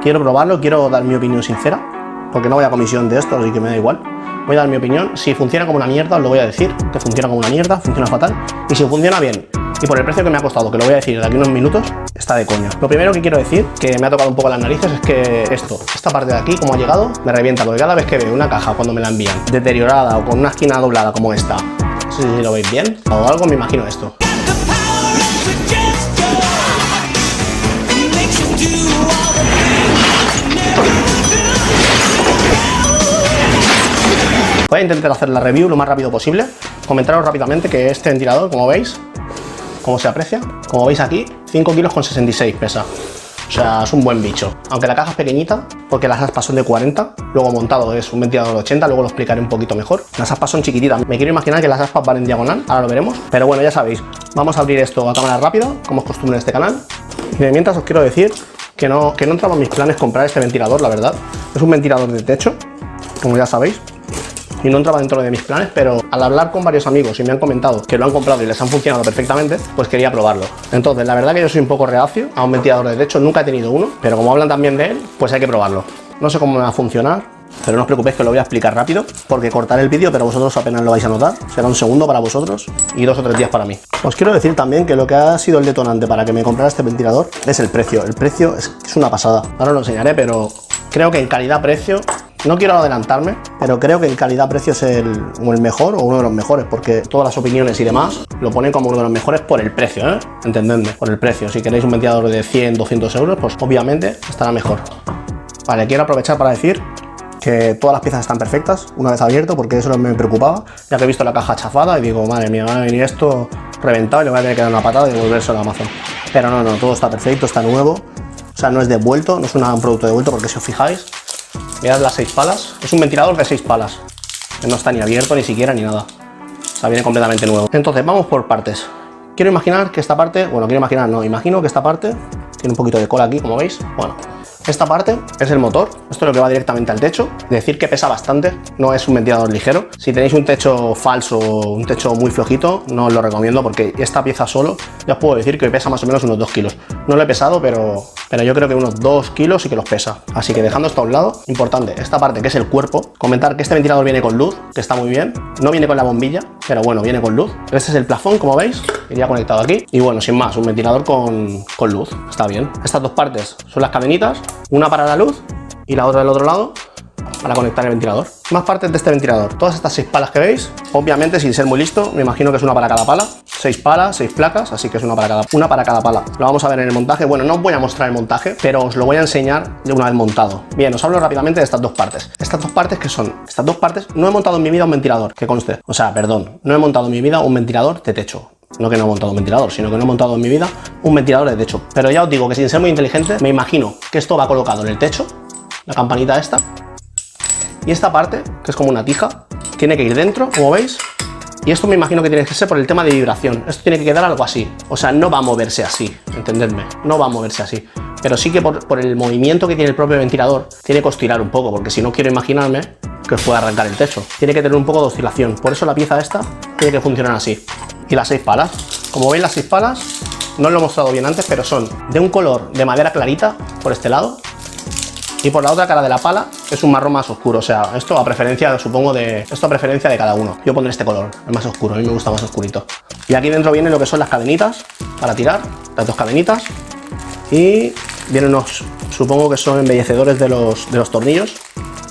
Quiero probarlo, quiero dar mi opinión sincera, porque no voy a comisión de esto, así que me da igual. Voy a dar mi opinión. Si funciona como una mierda, os lo voy a decir, que funciona como una mierda, funciona fatal. Y si funciona bien, y por el precio que me ha costado, que lo voy a decir de aquí unos minutos, está de coña. Lo primero que quiero decir, que me ha tocado un poco las narices, es que esta parte de aquí, como ha llegado, me revienta, porque cada vez que veo una caja cuando me la envían deteriorada o con una esquina doblada como esta, no sé si lo veis bien, o algo, me imagino esto. Voy a intentar hacer la review lo más rápido posible. Comentaros rápidamente que este ventilador, como veis, como se aprecia, como veis aquí, 5 kilos con 66 pesa. O sea, es un buen bicho. Aunque la caja es pequeñita, porque las aspas son de 40, luego montado es un ventilador de 80, luego lo explicaré un poquito mejor. Las aspas son chiquititas. Me quiero imaginar que las aspas van en diagonal, ahora lo veremos. Pero bueno, ya sabéis, vamos a abrir esto a cámara rápida, como es costumbre en este canal. Y de mientras os quiero decir que no entraba en mis planes comprar este ventilador, la verdad. Es un ventilador de techo, como ya sabéis. Y no entraba dentro de mis planes, pero al hablar con varios amigos y me han comentado que lo han comprado y les han funcionado perfectamente, pues quería probarlo. Entonces, la verdad que yo soy un poco reacio a un ventilador de techo, nunca he tenido uno, pero como hablan también de él, pues hay que probarlo. No sé cómo me va a funcionar, pero no os preocupéis que lo voy a explicar rápido, porque cortaré el vídeo, pero vosotros apenas lo vais a notar. Será un segundo para vosotros y 2 o 3 días para mí. Os quiero decir también que lo que ha sido el detonante para que me comprara este ventilador es el precio. El precio es una pasada. Ahora os lo enseñaré, pero creo que en calidad-precio... No quiero adelantarme, pero creo que en calidad-precio es el mejor o uno de los mejores, porque todas las opiniones y demás lo ponen como uno de los mejores por el precio, ¿eh? Entendedme, por el precio. Si queréis un ventilador de 100, 200 euros, pues obviamente estará mejor. Vale, quiero aprovechar para decir que todas las piezas están perfectas una vez abierto, porque eso me preocupaba, ya que he visto la caja chafada y digo, madre mía, va a venir esto reventado y le voy a tener que dar una patada y devolvérselo a Amazon. Pero no, todo está perfecto, está nuevo, o sea, no es devuelto, no es un producto devuelto, porque si os fijáis, mirad las 6 palas, es un ventilador de 6 palas, que no está ni abierto ni siquiera ni nada, o sea, viene completamente nuevo. Entonces, vamos por partes. Quiero imaginar que esta parte, bueno, quiero imaginar, no, imagino que esta parte tiene un poquito de cola aquí, como veis. Bueno, esta parte es el motor, esto es lo que va directamente al techo. Decir que pesa bastante, no es un ventilador ligero. Si tenéis un techo falso, un techo muy flojito, no os lo recomiendo, porque esta pieza solo, ya os puedo decir que pesa más o menos unos 2 kilos. No lo he pesado, pero yo creo que unos 2 kilos sí que los pesa. Así que dejando esto a un lado, importante, esta parte que es el cuerpo, comentar que este ventilador viene con luz, que está muy bien. No viene con la bombilla, pero bueno, viene con luz. Este es el plafón, como veis, iría conectado aquí. Y bueno, sin más, un ventilador con luz, está bien. Estas 2 partes son las cadenitas, una para la luz y la otra del otro lado para conectar el ventilador. Más partes de este ventilador, todas estas 6 palas que veis, obviamente sin ser muy listo, me imagino que es una para cada pala. 6 palas, 6 placas, así que es una para cada pala. Lo vamos a ver en el montaje. Bueno, no os voy a mostrar el montaje, pero os lo voy a enseñar de una vez montado. Bien, os hablo rápidamente de estas 2 partes. Estas 2 partes, ¿qué son? Estas 2 partes, no he montado en mi vida un ventilador, que conste. O sea, perdón, no he montado en mi vida un ventilador de techo. No que no he montado un ventilador, sino que no he montado en mi vida un ventilador de techo. Pero ya os digo que sin ser muy inteligente, me imagino que esto va colocado en el techo, la campanita esta, y esta parte, que es como una tija, tiene que ir dentro, como veis. Y esto me imagino que tiene que ser por el tema de vibración. Esto tiene que quedar algo así. O sea, no va a moverse así, entendedme. No va a moverse así. Pero sí que por el movimiento que tiene el propio ventilador, tiene que oscilar un poco, porque si no quiero imaginarme que os pueda arrancar el techo. Tiene que tener un poco de oscilación. Por eso la pieza esta tiene que funcionar así. Y las 6 palas. Como veis, las 6 palas, no os lo he mostrado bien antes, pero son de un color de madera clarita por este lado. Y por la otra cara de la pala es un marrón más oscuro, o sea, esto a preferencia, supongo, esto a preferencia de cada uno. Yo pondré este color, el más oscuro, a mí me gusta más oscurito. Y aquí dentro viene lo que son las cadenitas para tirar, las 2 cadenitas. Y vienen unos, supongo que son embellecedores de los tornillos.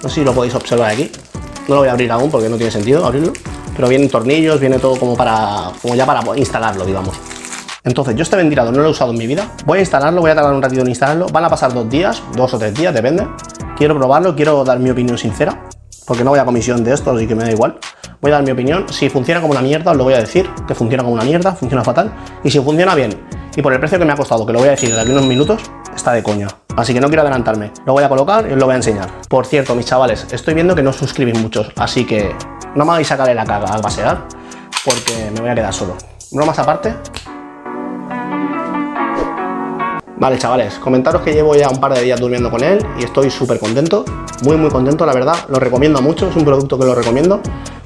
No sé si lo podéis observar aquí. No lo voy a abrir aún porque no tiene sentido abrirlo. Pero vienen tornillos, viene todo como ya para instalarlo, digamos. Entonces, yo este ventilador no lo he usado en mi vida. Voy a instalarlo, voy a tardar un ratito en instalarlo. Van a pasar 2 días, 2 o 3 días, depende. Quiero probarlo, quiero dar mi opinión sincera, porque no voy a comisión de esto, así que me da igual. Voy a dar mi opinión. Si funciona como una mierda, os lo voy a decir, que funciona como una mierda, funciona fatal. Y si funciona bien, y por el precio que me ha costado, que lo voy a decir de aquí unos minutos, está de coña. Así que no quiero adelantarme. Lo voy a colocar y os lo voy a enseñar. Por cierto, mis chavales, estoy viendo que no os suscribís muchos, así que no me hagáis sacarle la caga al pasear, porque me voy a quedar solo. Bromas aparte. Vale, chavales, comentaros que llevo ya un par de días durmiendo con él y estoy súper contento, muy contento, la verdad. Lo recomiendo mucho, es un producto que lo recomiendo.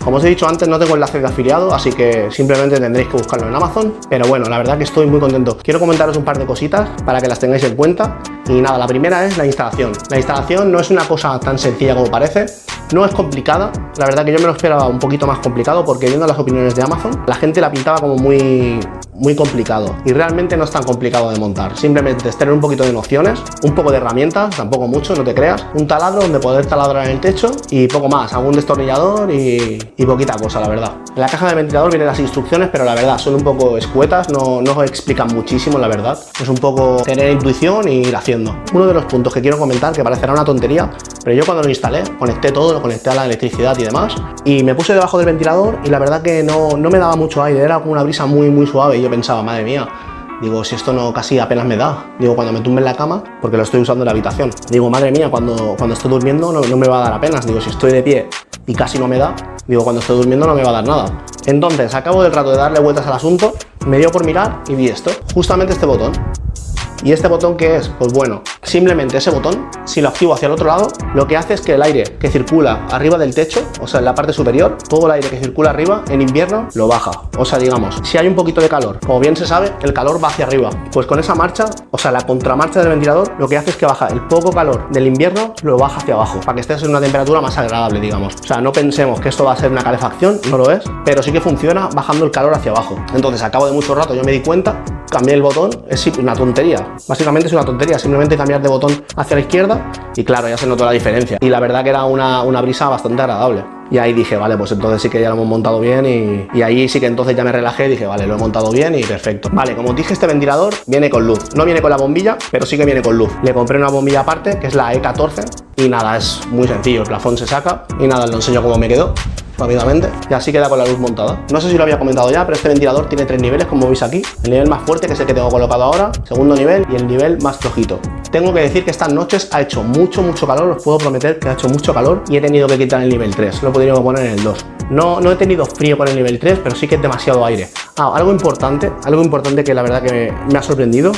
Como os he dicho antes, no tengo enlace de afiliado, así que simplemente tendréis que buscarlo en Amazon. Pero bueno, la verdad que estoy muy contento. Quiero comentaros un par de cositas para que las tengáis en cuenta. Y nada, la primera es la instalación. La instalación no es una cosa tan sencilla como parece. No es complicada, la verdad que yo me lo esperaba un poquito más complicado porque viendo las opiniones de Amazon, la gente la pintaba como muy complicado y realmente no es tan complicado de montar. Simplemente es tener un poquito de nociones, un poco de herramientas, tampoco mucho, no te creas, un taladro donde poder taladrar en el techo y poco más, algún destornillador y poquita cosa, la verdad. En la caja de ventilador vienen las instrucciones, pero la verdad son un poco escuetas, no explican muchísimo, la verdad. Es un poco tener intuición y ir haciendo. Uno de los puntos que quiero comentar, que parecerá una tontería, pero yo cuando lo instalé, conecté todo, lo conecté a la electricidad y demás, y me puse debajo del ventilador y la verdad que no me daba mucho aire, era como una brisa muy suave y yo pensaba, madre mía, digo, si esto no casi apenas me da, digo, cuando me tumbe en la cama, porque lo estoy usando en la habitación, digo, madre mía, cuando estoy durmiendo no me va a dar apenas, digo, si estoy de pie y casi no me da, digo, cuando estoy durmiendo no me va a dar nada. Entonces, a cabo del rato de darle vueltas al asunto, me dio por mirar y vi esto, justamente este botón. ¿Y este botón qué es? Pues bueno, simplemente ese botón, si lo activo hacia el otro lado, lo que hace es que el aire que circula arriba del techo, o sea, en la parte superior, todo el aire que circula arriba, en invierno, lo baja. O sea, digamos, si hay un poquito de calor, como bien se sabe, el calor va hacia arriba. Pues con esa marcha, o sea, la contramarcha del ventilador, lo que hace es que baja el poco calor del invierno, lo baja hacia abajo, para que estés en una temperatura más agradable, digamos. O sea, no pensemos que esto va a ser una calefacción, no lo es, pero sí que funciona bajando el calor hacia abajo. Entonces, a cabo de mucho rato yo me di cuenta, cambié el botón, es una tontería. Básicamente es una tontería, simplemente cambiar de botón hacia la izquierda y claro, ya se notó la diferencia. Y la verdad que era una brisa bastante agradable. Y ahí dije, vale, pues entonces sí que ya lo hemos montado bien y ahí sí que entonces ya me relajé y dije, vale, lo he montado bien y perfecto. Vale, como os dije, este ventilador viene con luz. No viene con la bombilla, pero sí que viene con luz. Le compré una bombilla aparte, que es la E14, y nada, es muy sencillo, el plafón se saca y nada, os lo enseño cómo me quedó rápidamente y así queda con la luz montada. No sé si lo había comentado ya, pero este ventilador tiene 3 niveles, como veis aquí. El nivel más fuerte, que es el que tengo colocado ahora, segundo nivel, y el nivel más flojito. Tengo que decir que estas noches ha hecho mucho calor, os puedo prometer que ha hecho mucho calor y he tenido que quitar el nivel 3, lo podría poner en el 2. No he tenido frío con el nivel 3, pero sí que es demasiado aire. Algo importante que la verdad que me ha sorprendido,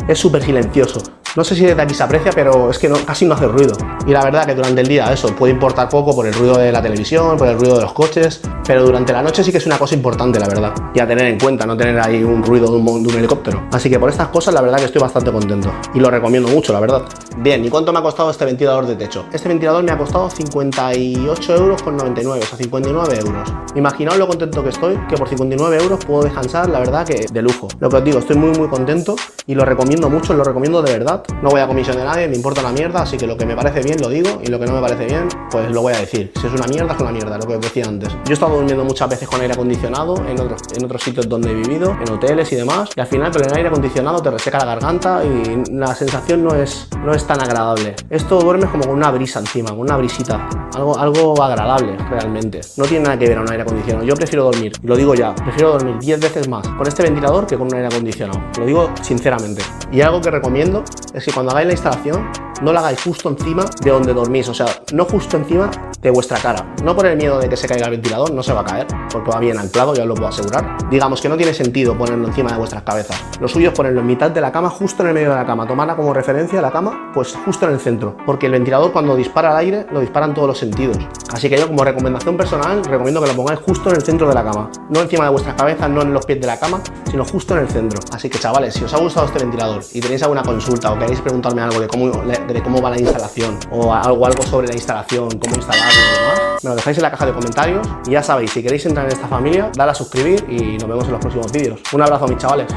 es súper silencioso. No sé si desde aquí se aprecia, pero es que casi no hace ruido. Y la verdad que durante el día eso puede importar poco por el ruido de la televisión, por el ruido de los coches, pero durante la noche sí que es una cosa importante, la verdad. Y a tener en cuenta, no tener ahí un ruido de un helicóptero. Así que por estas cosas la verdad que estoy bastante contento. Y lo recomiendo mucho, la verdad. Bien, ¿y cuánto me ha costado este ventilador de techo? Este ventilador me ha costado 58,99 €, o sea, 59 euros. Imaginaos lo contento que estoy, que por 59 euros puedo descansar, la verdad que de lujo. Lo que os digo, estoy muy contento y lo recomiendo mucho, lo recomiendo de verdad. No voy a comisión de nadie, me importa una mierda, así que lo que me parece bien lo digo y lo que no me parece bien, pues lo voy a decir. Si es una mierda, es una mierda, lo que os decía antes. Yo he estado durmiendo muchas veces con aire acondicionado en otros sitios donde he vivido, en hoteles y demás, y al final con el aire acondicionado te reseca la garganta y la sensación no es tan agradable. Esto duermes como con una brisa encima, con una brisita, algo agradable realmente. No tiene nada que ver a un aire acondicionado. Yo prefiero dormir, lo digo ya, prefiero dormir 10 veces más con este ventilador que con un aire acondicionado. Lo digo sinceramente. Y algo que recomiendo es que cuando hagáis la instalación no la hagáis justo encima de donde dormís, o sea, no justo encima de vuestra cara. No por el miedo de que se caiga el ventilador, no se va a caer, porque va bien anclado, ya os lo puedo asegurar. Digamos que no tiene sentido ponerlo encima de vuestras cabezas. Lo suyo es ponerlo en mitad de la cama, justo en el medio de la cama, tomarla como referencia la cama, pues justo en el centro, porque el ventilador cuando dispara al aire, lo dispara en todos los sentidos. Así que yo como recomendación personal, recomiendo que lo pongáis justo en el centro de la cama. No encima de vuestras cabezas, no en los pies de la cama, sino justo en el centro. Así que chavales, si os ha gustado este ventilador y tenéis alguna consulta o queréis preguntarme algo de cómo va la instalación o algo sobre la instalación, cómo instalarlo y demás, me lo dejáis en la caja de comentarios y ya sabéis, si queréis entrar en esta familia, dale a suscribir y nos vemos en los próximos vídeos. Un abrazo mis chavales.